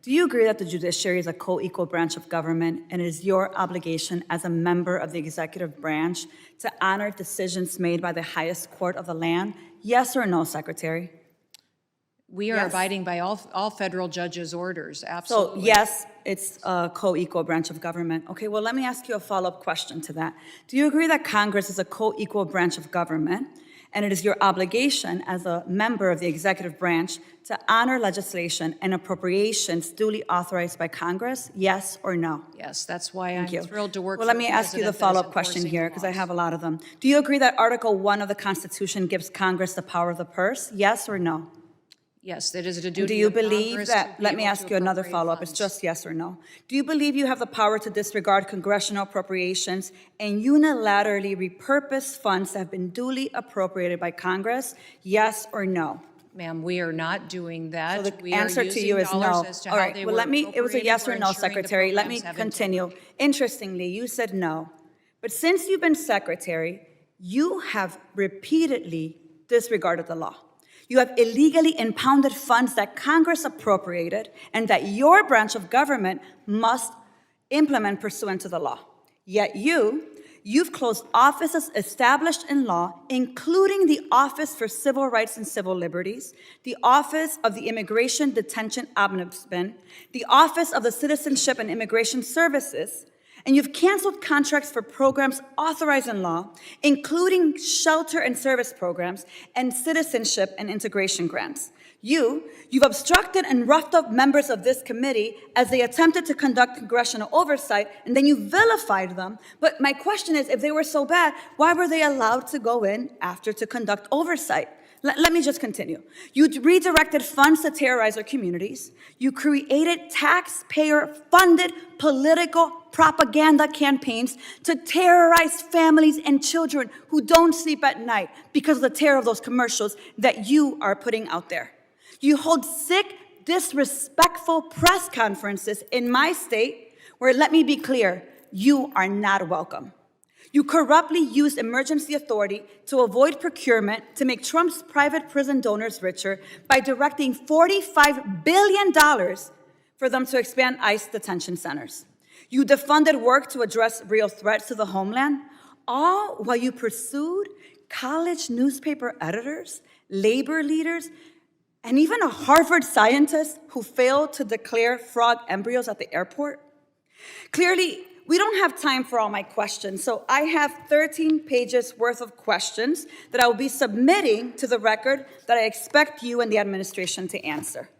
Do you agree that the judiciary is a co-equal branch of government and it is your obligation as a member of the executive branch to honor decisions made by the highest court of the land? Yes or no, Secretary? We are Yes. abiding by all federal judges' orders, So absolutely. yes, it's a co-equal branch of government. Okay, well, let me ask you a follow-up question to that. Do you agree that Congress is a co-equal branch of government and it is your obligation as a member of the executive branch to honor legislation and appropriations duly authorized by Congress? Yes or no? Yes, that's why Thank I'm you. thrilled to work Well, for let a me ask you the president that is follow-up question enforcing here, the because I laws. have a lot of them. Do you agree that Article 1 of the Constitution gives Congress the power of the purse? Yes or no? Yes, that is a And duty do you of believe Congress that, to be let me able ask to you another appropriate follow-up, it's funds. just yes or no. Do you believe you have the power to disregard congressional appropriations and unilaterally repurpose funds that have been duly appropriated by Congress? Yes or no? Ma'am, we are not doing that. So the We are answer to using you is dollars no. as to All how right, they well, were it was a yes appropriated. or no, We're ensuring the Secretary. Let me programs have been continue. Interestingly, you said no. But since you've been Secretary, you have repeatedly disregarded the law. You have illegally impounded funds that Congress appropriated and that your branch of government must implement pursuant to the law. Yet you've closed offices established in law, including the Office for Civil Rights and Civil Liberties, the Office of the Immigration Detention Ombudsman, the Office of the Citizenship and Immigration Services, and you've canceled contracts for programs authorized in law, including shelter and service programs and citizenship and integration grants. You've obstructed and roughed up members of this committee as they attempted to conduct congressional oversight, and then you vilified them. But my question is, if they were so bad, why were they allowed to go in after to conduct oversight? Let me just continue. You redirected funds to terrorize our communities. You created taxpayer-funded political propaganda campaigns to terrorize families and children who don't sleep at night because of the terror of those commercials that you are putting out there. You hold sick, disrespectful press conferences in my state where, let me be clear, you are not welcome. You corruptly used emergency authority to avoid procurement to make Trump's private prison donors richer by directing $45 billion for them to expand ICE detention centers. You defunded work to address real threats to the homeland, all while you pursued college newspaper editors, labor leaders, and even a Harvard scientist who failed to declare frog embryos at the airport. Clearly, we don't have time for all my questions, so I have 13 pages worth of questions that I will be submitting to the record that I expect you and the administration to answer.